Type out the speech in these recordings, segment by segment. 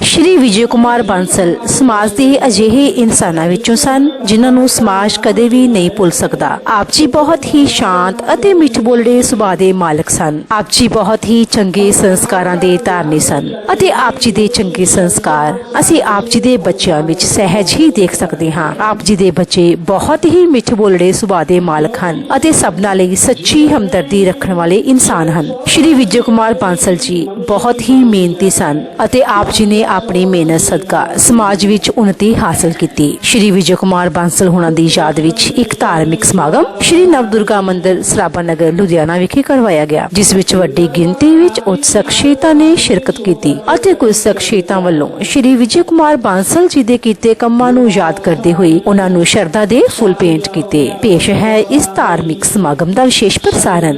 श्री विजय कुमार बांसल समाज के अजिहे इंसानां विचों सन जिन्हां नूं समाज कदे भी नहीं भुल सकता। आप जी बहुत ही शांत अते मिठ बोलड़े सुभाਅ दे मालक सन। आप जी बहुत ही चंगे संस्कारां दे धारनी सन अते आप जी दे चंगे संस्कार असीं आप जी दे बच्चिआं विच सहज ही देख सकते हां। आप जी दे बच्चे बहुत ही मिठ बोलड़े सुभाਅ दे मालक हन अते सबनां लई सच्ची हमदर्दी रखण वाले इंसान हन। श्री विजय कुमार बांसल जी बहुत ही मेहनती सन अते आप जी ने अपनी मेहनत सदका समाज विच उन्नति हासिल की। श्री विजय कुमार बांसल होना दी याद विच एक धार्मिक समागम श्री नवदुर्गा मंदिर सराबा नगर लुधियाना विखे करवाया गया, जिस विच वड्डी गिनती विच उच्च शख्सियतां ने शिरकत की अते कुछ शख्सियतां वल्लों श्री विजय कुमार बांसल जी दे कीते कम्मां नूं याद करदे होए उन्हां नूं शरधा दे फुल भेंट कीते। पेश है इस धार्मिक समागम दा विशेष प्रसारण।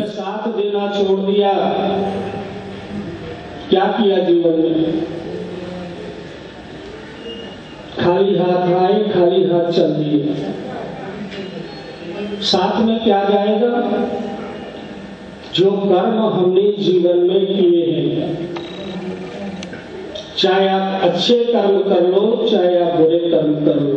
छोड़ दिया, क्या किया जीवन में? खाली हाथ आए, खाली हाथ चल दिए। साथ में क्या जाएगा? जो कर्म हमने जीवन में किए हैं, चाहे आप अच्छे कर्म कर लो, चाहे आप बुरे कर्म कर लो,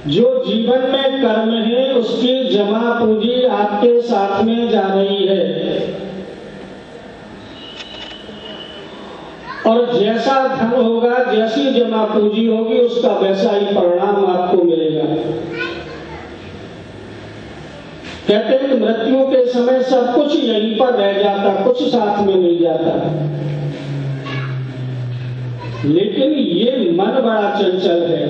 जो जीवन में कर्म है उसकी जमा पूंजी आपके साथ में जा रही है। और जैसा धन होगा, जैसी जमा पूंजी होगी, उसका वैसा ही परिणाम आपको मिलेगा। कहते हैं मृत्यु के समय सब कुछ यहीं पर रह जाता, कुछ साथ में नहीं जाता। लेकिन ये मन बड़ा चंचल है।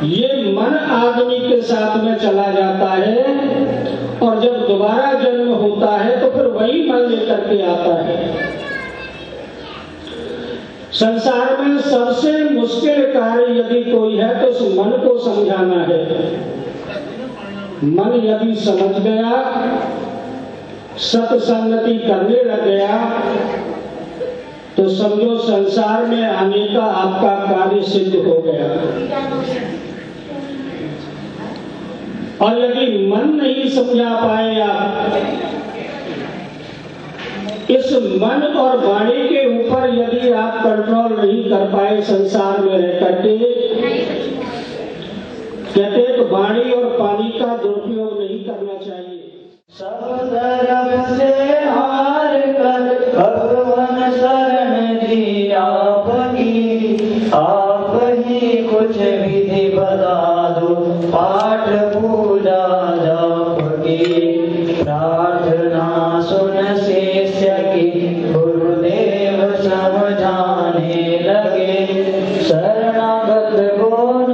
ये मन आदमी के साथ में चला जाता है और जब दोबारा जन्म होता है तो फिर वही मन लेकर के आता है। संसार में सबसे मुश्किल कार्य यदि कोई है तो उस मन को समझाना है। मन यदि समझ गया, सत्संगति करने लग गया, तो समझो संसार में आने का आपका कार्य सिद्ध हो गया। और यदि मन नहीं समझा पाए आप, इस मन और वाणी के ऊपर यदि आप कंट्रोल नहीं कर पाए संसार में रह करके, कहते हैं तो वाणी और पानी का दुरुपयोग नहीं करना चाहिए। सब तरफ से हार कर भगवान शरण दी आपकी, आप ही कुछ विधि बता दो, पाठ पूजा जाप की, प्रार्थना सुन शिष्य की, गुरुदेव समझाने लगे, शरणागत को न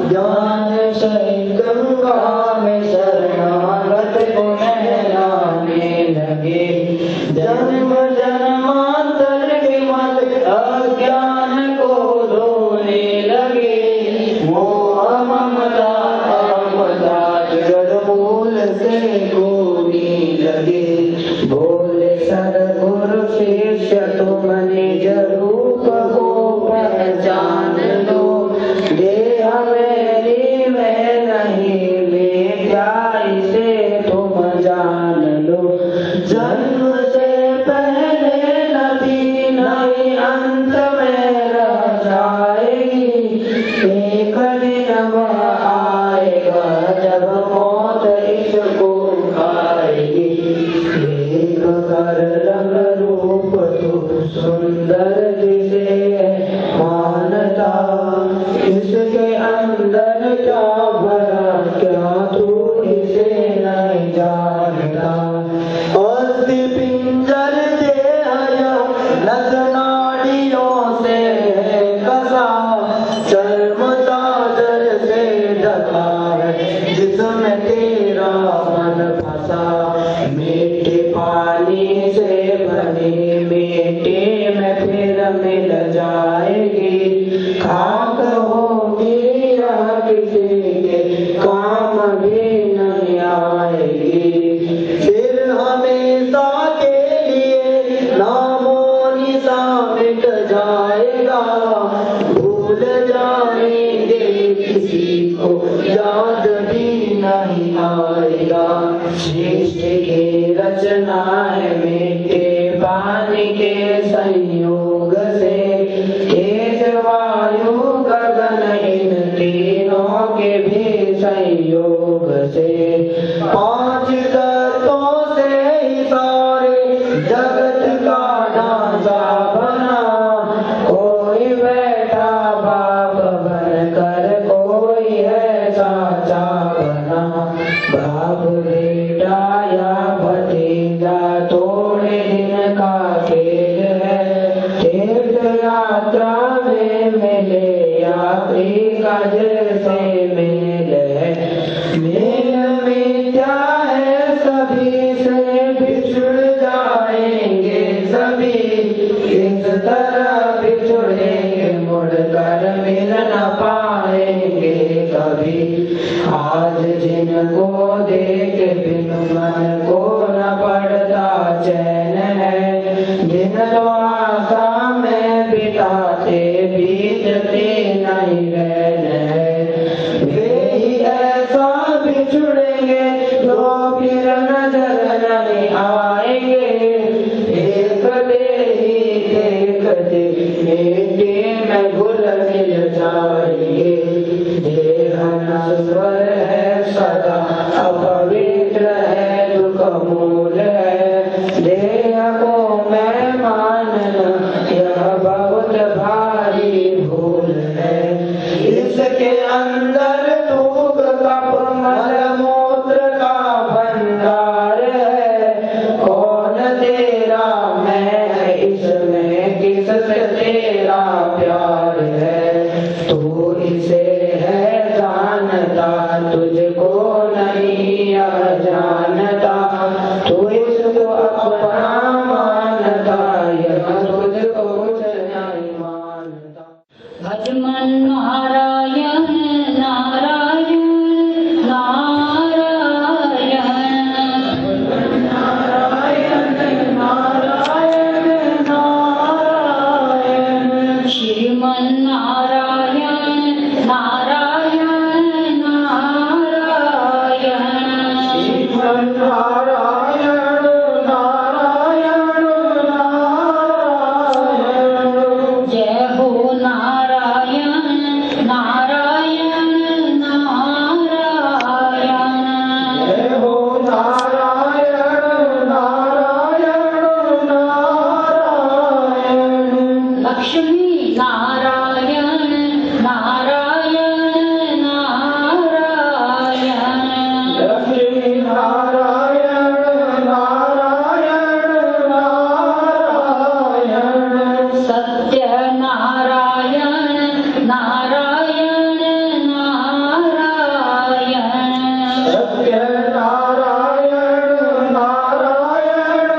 ज्ञान सही गंगा में शरणागत को नहलाने लगे, जन्म जन्मांतर के मत अज्ञान को धोने लगे, मोह ममता जगमूल से गोने लगे, बोले सद्गुरु शिष्य तुम निज रूप को पहचान लो, देह मेरी में नहीं ले जाए से तुम जान लो, जन्म से पहले नदी नहीं अंत में रह जाएगी, एक दिन वह आएगा जब मौत इसको खाएगी, एक कर रंग रूप तू सुंदर जिसे मानता, इसके अंदर क्या भरा क्या तू इसे नहीं जानता, अस्थि पिंजर देह नस नाड़ियों से कसा, चर्म चादर से ढका है जिसमें तेरा मन फंसा, मीठे पानी से भरी मीठे में फिर मिल जाएगी, खाक होगी यह किसी के काम भी नहीं आएगी, फिर हमेशा के लिए नामो निशा मिट जाएगा, भूल जाएंगे किसी को याद भी नहीं आएगा, सृष्टि की रचना है मीठे पानी के संयोग चैन है। दिन तो आशा में बिताते बीतते नहीं रहन है। वे ही ऐसा बिछुड़ेंगे जो फिर नजर नहीं आएंगे। देखते ही देखते मिट्टी में घुल मिल जाएंगे। देह नश्वर है सदा अपवित्र है दुख मूल है। देह को मैं मानना यह बहुत भारी भूल है। इसके अंदर थूक कप मल मूत्र का भंडार है। कौन तेरा मैं है इसमें किससे तेरा प्यार है। तू इसे है जानता तुझको नहीं यह जानता। तू इसको अपना मानता यह तुझको नहीं मानता। भजमन नारायण नारायण नारायण नारायण नारायण नारायण। श्रीमन नारायण नारायण नारायण श्रीमन नारायण नारायण नारायण। जय हो नारायण नारायण नारायण जय हो नारायण नारायण नारायण। लक्ष्मी नारायण नारायण नारायण लक्ष्मी नारायण नारायण नारायण। सत्य नारायण नारायण नारायण सत्य नारायण नारायण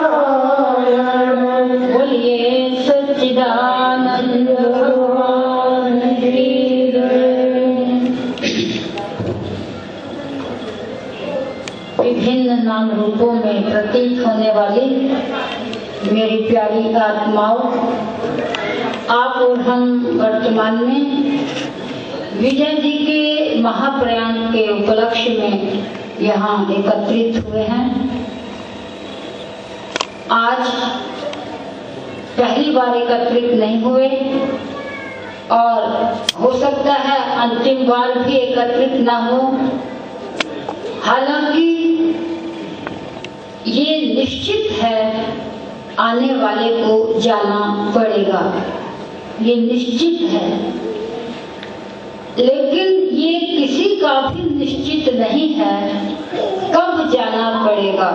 नारायण। बोलिए सच्चिदानंद भगवान की जय। विभिन्न नाम रूपों में प्रतीत होने वाली मेरी प्यारी आत्माओं, आप और हम वर्तमान में विजय जी के महाप्रयाण के उपलक्ष्य में यहाँ एकत्रित हुए हैं। आज पहली बार एकत्रित नहीं हुए और हो सकता है अंतिम बार भी एकत्रित ना हो। हालांकि ये निश्चित है आने वाले को जाना पड़ेगा, ये निश्चित है। लेकिन ये किसी का भी निश्चित नहीं है कब जाना पड़ेगा,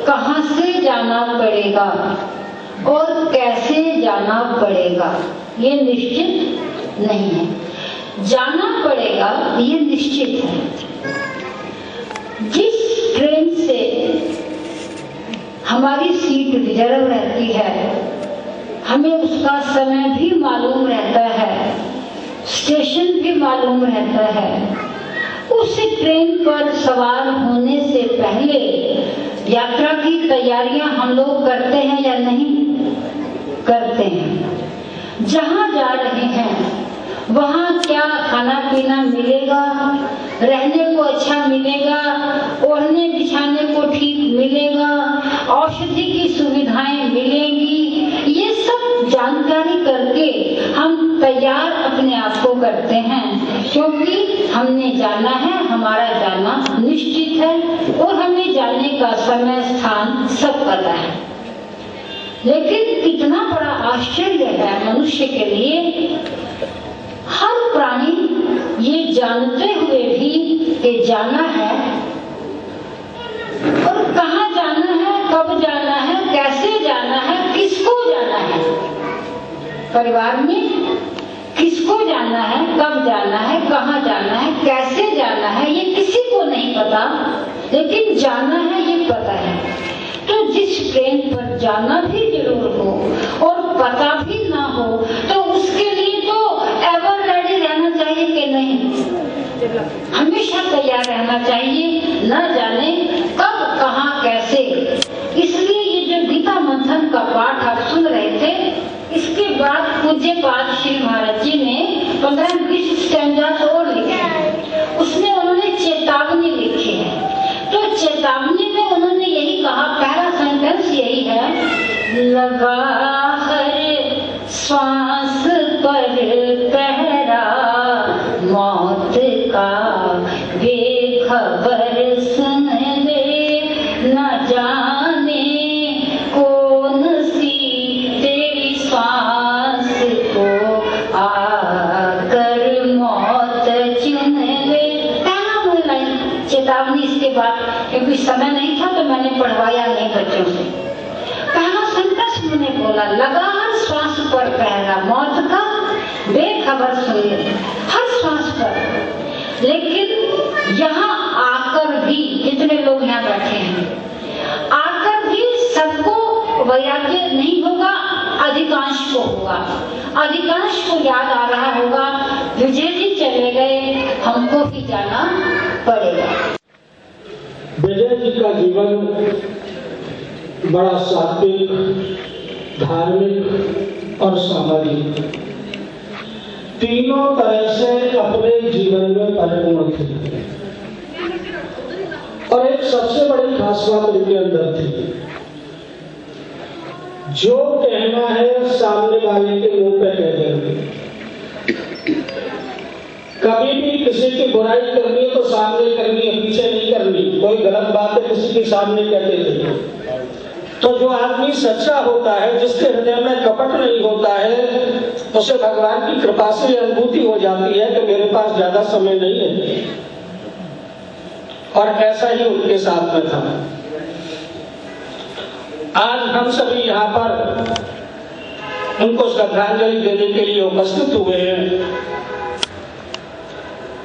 कहाँ से जाना पड़ेगा और कैसे जाना पड़ेगा, ये निश्चित नहीं है। जाना पड़ेगा ये निश्चित है। जिस ट्रेन से हमारी सीट रिजर्व रहती है, हमें उसका समय भी मालूम रहता है, स्टेशन भी मालूम रहता है। उस ट्रेन पर सवार होने से पहले यात्रा की तैयारियां हम लोग करते हैं या नहीं करते हैं। जहां जा रहे हैं वहां क्या खाना पीना मिलेगा, रहने को अच्छा मिलेगा, ओढ़ने बिछाने को ठीक मिलेगा, औषधि की सुविधाएं मिलेंगी, ये सब जानकारी करके हम तैयार अपने आप को करते हैं। क्योंकि हमने जाना है, हमारा जाना निश्चित है और हमें जाने का समय स्थान सब पता है। लेकिन कितना बड़ा आश्चर्य है मनुष्य के लिए, हर प्राणी ये जानते हुए भी कि जाना है और कहाँ जाना है, कब जाना है, कैसे जाना है, किसको जाना है, परिवार में किसको जाना है, कब जाना है, कहाँ जाना है, कैसे जाना है, ये किसी को नहीं पता, लेकिन जाना है ये पता है। तो जिस ट्रेन पर जाना भी जरूर हो और पता भी ना हो तो उसके लिए तो एवर रेडी रहना चाहिए कि नहीं, हमेशा तैयार रहना चाहिए। न जाने कब कहाँ कैसे। इसलिए ये जो गीता मंथन का पाठ आप सुन रहे थे, इसके बाद पूज्य पाद श्री महाराज जी ने 15-20 स्टैंजास और लिखे। उसमें उन्होंने चेतावनी लिखी है। तो चेतावनी में उन्होंने यही कहा, पहला सेंटेंस यही है, लगा हर श्वास पर पहरा, मौत का बेखबर सुन ले, न जाने कौन सी तेरी श्वास को आकर मौत चुन ले। पहला लाइन चेतावनी। इसके बाद क्योंकि समय नहीं था तो मैंने पढ़वाया नहीं बच्चों से। पहला सेंटेंस मैंने बोला, लगा हर श्वास पर पहरा, मौत का बेखबर सुन ले, हर श्वास पर। लेकिन यहाँ आकर भी, जितने लोग यहाँ बैठे हैं, आकर भी सबको वैराग्य नहीं होगा, अधिकांश को होगा। अधिकांश को याद आ रहा होगा, विजय जी चले गए, हमको भी जाना पड़ेगा। विजय जी का जीवन बड़ा सात्विक, धार्मिक और सामाजिक, तीनों तरह से अपने जीवन में परिपूर्ण थे। और एक सबसे बड़ी खास बात उनके अंदर थी, जो कहना है सामने वाले के मुंह पे कह देंगे। कभी भी किसी की बुराई करनी है तो सामने करनी है, पीछे नहीं करनी। कोई गलत बात है किसी के सामने कहते थे। तो जो आदमी सच्चा होता है, जिसके हृदय में कपट नहीं होता है, उसे भगवान की कृपा से अनुभूति हो जाती है कि मेरे पास ज्यादा समय नहीं है। और ऐसा ही उनके साथ में था। आज हम सभी यहाँ पर उनको श्रद्धांजलि देने के लिए उपस्थित हुए हैं।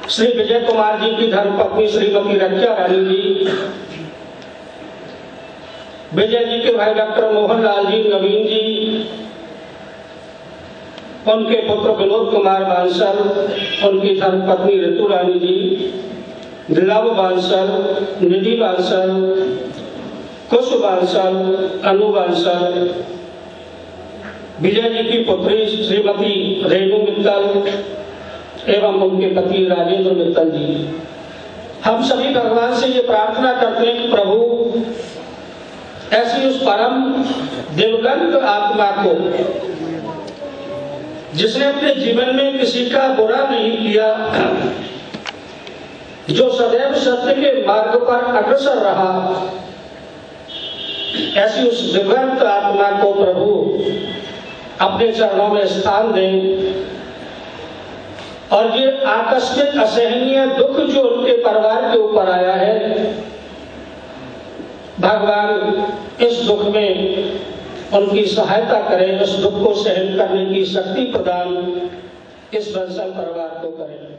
श्री विजय कुमार जी की धर्मपत्नी श्रीमती रक्षा रानी जी, विजय जी के भाई डॉक्टर मोहन लाल जी नवीन जी, उनके पुत्र विनोद कुमार बांसल, उनकी धर्मपत्नी ऋतु रानी जी, लव बांसल, निधि बांसल, कुश बांसल, अनु बांसल, विजय जी की पुत्री श्रीमती रेणु मित्तल एवं उनके पति राजेंद्र मित्तल जी। हम सभी भगवान से ये प्रार्थना करते हैं कि प्रभु ऐसी उस परम दिवंगत आत्मा को, जिसने अपने जीवन में किसी का बुरा नहीं किया, जो सदैव सत्य के मार्ग पर अग्रसर रहा, ऐसी उस दिवंगत आत्मा को प्रभु अपने चरणों में स्थान दें। और ये आकस्मिक असहनीय दुख जो उनके परिवार के ऊपर आया है, भगवान इस दुख में उनकी सहायता करें, इस दुख को सहन करने की शक्ति प्रदान इस बंसल परिवार को करें।